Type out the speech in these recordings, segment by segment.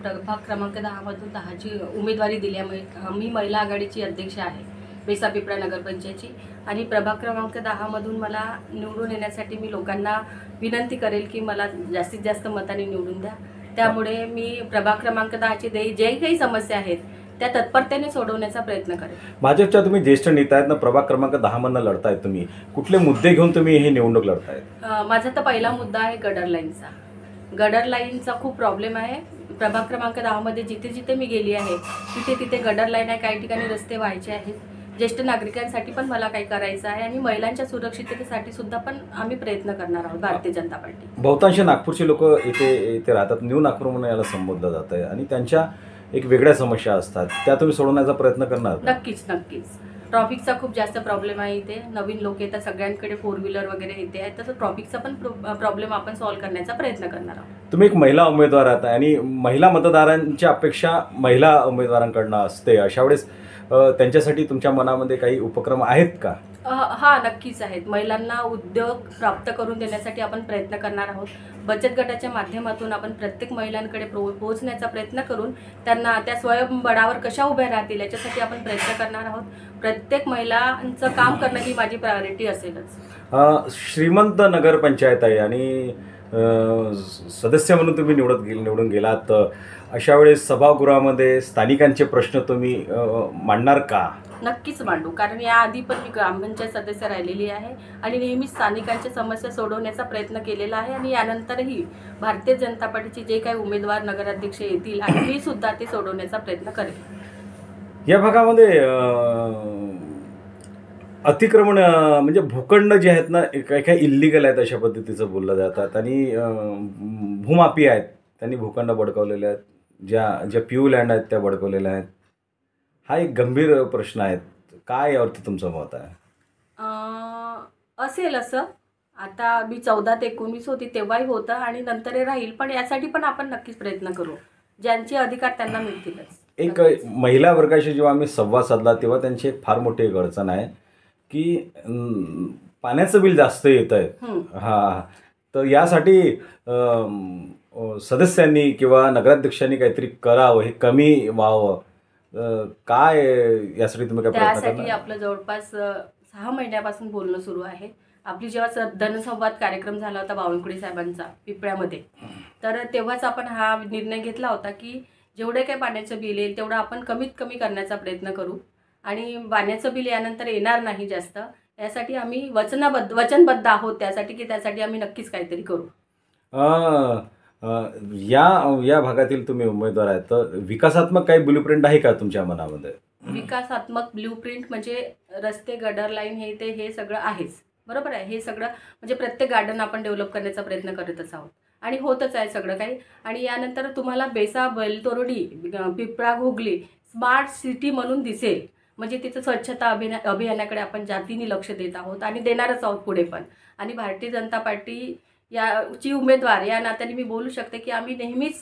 प्रभाग क्रमांक 10 मधून 10ची उमेदवारी दिल्यामुळे मी महिला आघाडीची अध्यक्ष आहे बेसापिपळा नगरपंचायतची आणि प्रभाग क्रमांक 10 मधून मला निवडून येण्यासाठी मी लोकांना विनंती करेल की मला जास्तीत जास्त मताने निवडून द्या। त्यामुळे मी प्रभाग क्रमांक 10ची जे काही समस्या आहेत त्या तत्परतेने सोडवण्याचा प्रयत्न करेल। भाजपच्या तुम्ही ज्येष्ठ नेता आहेत ना, प्रभाग क्रमांक 10 मधनं लढतायत, तुम्ही कुठले मुद्दे घेऊन तुम्ही हे निवडणूक लढतायत? माझा तर पहिला मुद्दा आहे गडर लाईनचा। गडर लाईनचा खूप प्रॉब्लेम आहे। प्रभाग क्रमांक 10 मध्ये जिथे जिथे मी गेली आहे तिथे तिथे गडर लाईन आहे, काही ठिकाणी रस्ते व्हायचे आहेत। ज्येष्ठ नागरिकांसाठी पण मला काही करायचं आहे आणि महिलांच्या सुरक्षिततेसाठी सुद्धा पण आम्ही प्रयत्न करणार आहोत भारतीय जनता पार्टी। बहुतांश नागपूरचे लोक इथे राहतात, न्यू नागपूर म्हणून याला संबोधलं जात आहे आणि त्यांच्या एक वेगळ्या समस्या असतात, त्या तुम्ही सोडवण्याचा प्रयत्न करणार? नक्कीच नक्कीच। ट्रॉफिकचा खूप जास्त प्रॉब्लेम आहे इथे, नवीन लोक येतात, सगळ्यांकडे 4 व्हीलर वगैरे येते आहे, तसं ट्रॉफिकचा पण प्रॉब्लेम आपण सॉल्व्ह करण्याचा प्रयत्न करणार आहोत। तुम्ही एक महिला उमेदवार आहात आणि महिला मतदारांची अपेक्षा महिला उमेदवारांकडनं असते, अशा वेळेस त्यांच्यासाठी तुमच्या मनामध्ये काही उपक्रम आहेत का? हा नक्कीच आहेत। महिलांना उद्योग प्राप्त करून देण्यासाठी आपण प्रयत्न करणार आहोत। बचत गटाच्या माध्यमातून आपण प्रत्येक महिलांकडे पोहोचण्याचा प्रयत्न करून त्यांना त्या स्वयंबळावर कशा उभ्या राहतील याच्यासाठी आपण प्रयत्न करणार आहोत। प्रत्येक महिलांचं काम करणं ही माझी प्रायोरिटी असेलच। श्रीमंत नगरपंचायत आहे आणि सदस्य म्हणून तुम्ही निवडून गेलात, अशा वेळेस सभागृहामध्ये स्थानिकांचे प्रश्न तुम्ही मांडणार का? नक्कीच मांडू, कारण याआधी पण मी ग्रामपंचायत सदस्य राहिलेली आहे आणि नेहमी स्थानिकांच्या समस्या सोडवण्याचा प्रयत्न केलेला आहे आणि यानंतरही भारतीय जनता पार्टीचे जे काही उमेदवार नगराध्यक्ष येतील आणि मी सुद्धा ते सोडवण्याचा प्रयत्न करेन। या भागामध्ये अतिक्रमण म्हणजे भूखंड जे आहेत ना, काही काही इल्लीगल आहेत अशा पद्धतीचं बोललं जातात आणि भूमाफी आहेत, त्यांनी भूखंड बळकावलेले आहेत, ज्या प्यू लँड आहेत त्या बळकावलेल्या आहेत। हा एक गंभीर प्रश्न आहे, काय यावरती तुमचं मत आहे? असेल असं, आता मी 14 ते 19 होती तेव्हाही होतं आणि नंतर हे राहील, पण यासाठी पण आपण नक्कीच प्रयत्न करू, ज्यांचे अधिकार त्यांना मिळतीलच। एक महिला वर्गाशी जेव्हा आम्ही संवाद साधला तेव्हा त्यांची एक फार मोठी एक अडचण आहे की पाण्याचं बिल जास्त येत आहे। हा, तर यासाठी सदस्यांनी किंवा नगराध्यक्षांनी काहीतरी करावं, हे कमी व्हावं, काय यासाठी तुम्ही काय प्रयत्न करणार? त्यासाठी आपलं जवळपास 6 महिन्यापासून बोलणं सुरू आहे। आपली जेव्हा जनसंवाद कार्यक्रम झाला होता बावनकुळे साहेबांचा पिपळ्यामध्ये, तर तेव्हाच आपण हा निर्णय घेतला होता की जेवढे काही पाण्याचं बिल येईल तेवढं आपण कमीत कमी करण्याचा प्रयत्न करू आणि पाण्याचं बिल यानंतर येणार नाही जास्त, यासाठी आम्ही वचनबद्ध आहोत त्यासाठी की त्यासाठी आम्ही नक्कीच काहीतरी करू। या भागातील तुम्ही उमेदवार आहेत, तर विकासात्मक काही ब्लूप्रिंट आहे का तुमच्या मनामध्ये? विकासात्मक ब्लूप्रिंट म्हणजे रस्ते, गटर लाईन, हे सगळं आहेच, बरोबर आहे। हे सगळं म्हणजे प्रत्येक गार्डन आपण डेव्हलप करण्याचा प्रयत्न करतच आहोत आणि होतच आहे सगळं काही। आणि यानंतर तुम्हाला बेसा, बैलतोरडी, पिपळा, घोगली स्मार्ट सिटी म्हणून दिसेल, म्हणजे तिथं स्वच्छता अभियानाकडे आपण जातीने लक्ष देत आहोत आणि देणारच आहोत पुढे पण। आणि भारतीय जनता पार्टी याची उमेदवार या नात्याने मी बोलू शकते की आम्ही नेहमीच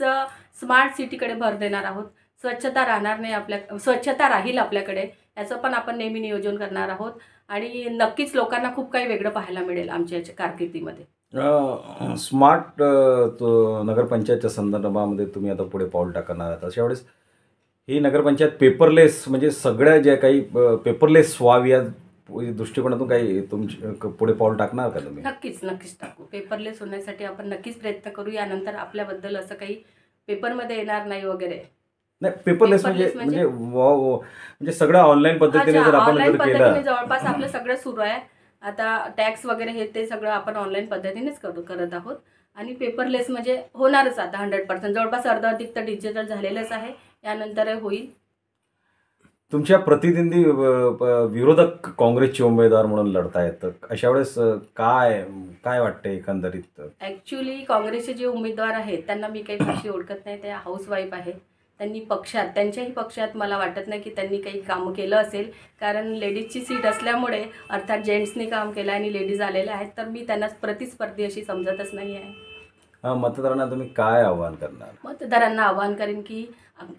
स्मार्ट सिटीकडे भर देणार आहोत। स्वच्छता राहणार नाही, स्वच्छता राहील आपल्याकडे, याचं पण आपण नेहमी नियोजन करणार आहोत आणि नक्कीच लोकांना खूप काही वेगळं पाहायला मिळेल आमच्या कारकिर्दीमध्ये। स्मार्ट नगरपंचायतच्या संदर्भामध्ये तुम्ही आता पुढे पाऊल टाकणार आहात, अशा वेळेस ही नगरपंचायत पेपरलेस, म्हणजे सगळ्या ज्या काही पेपरलेस व्हावी या दृष्टिकोनातून काही तुमच्या पुढे पाऊल टाकणार का तुम्ही? नक्कीच नक्कीच टाकू, पेपरलेस होण्यासाठी आपण नक्कीच प्रयत्न करू। यानंतर आपल्याबद्दल असं काही पेपरमध्ये येणार नाही वगैरे। नाही, पेपरलेस म्हणजे सगळं ऑनलाईन पद्धतीने जर आपण केलं, जवळपास आपलं सगळं सुरू आहे आता, टॅक्स वगैरे हे ते सगळं आपण ऑनलाईन पद्धतीनेच करत आहोत आणि पेपरलेस म्हणजे होणारच आता 100%, जवळपास अर्धाधिक तर डिजिटल झालेलंच आहे, यानंतर होईल। तुमच्या प्रतिद्वंदी विरोधक काँग्रेसचे उमेदवार म्हणून लढतायत, अशा वेळेस काय वाटतंय एकंदरीत? ॲक्च्युली काँग्रेसचे जे उमेदवार आहेत त्यांना मी काही फारशी ओळखत नाही, ते हाऊसवाईफ आहेत। त्यांनी त्यांच्याही पक्षात मला वाटत नाही की त्यांनी काही काम केलं असेल, कारण लेडीजची सीट असल्यामुळे, अर्थात जेंट्सनी काम केलं आणि लेडीज आलेल्या आहेत, तर मी त्यांना प्रतिस्पर्धी अशी समजतच नाही आहे। मतदारांना तुम्ही काय आवाहन करणार? मतदारांना आवाहन करेन की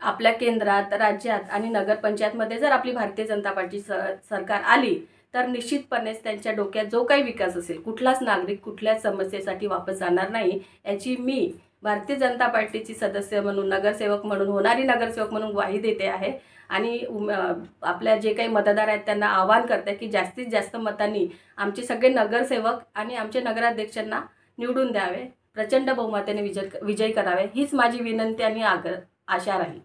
आपल्या केंद्रात, राज्यात आणि नगरपंचायतमध्ये जर आपली भारतीय जनता पार्टी सरकार आली तर निश्चितपणेच त्यांच्या डोक्यात जो काही विकास असेल, कुठलाच नागरिक कुठल्याच समस्येसाठी वापस जाणार नाही, याची मी भारतीय जनता पार्टीची सदस्य म्हणून, नगरसेवक म्हणून, होणारी नगरसेवक म्हणून ग्वाही देते आहे आणि आपल्या जे काही मतदार आहेत त्यांना आवाहन करते की जास्तीत जास्त मतांनी आमचे सगळे नगरसेवक आणि आमचे नगराध्यक्षांना निवडून द्यावे, प्रचंड बहुमताने विजय करावे, हीच माझी विनंती आणि आशा राहील.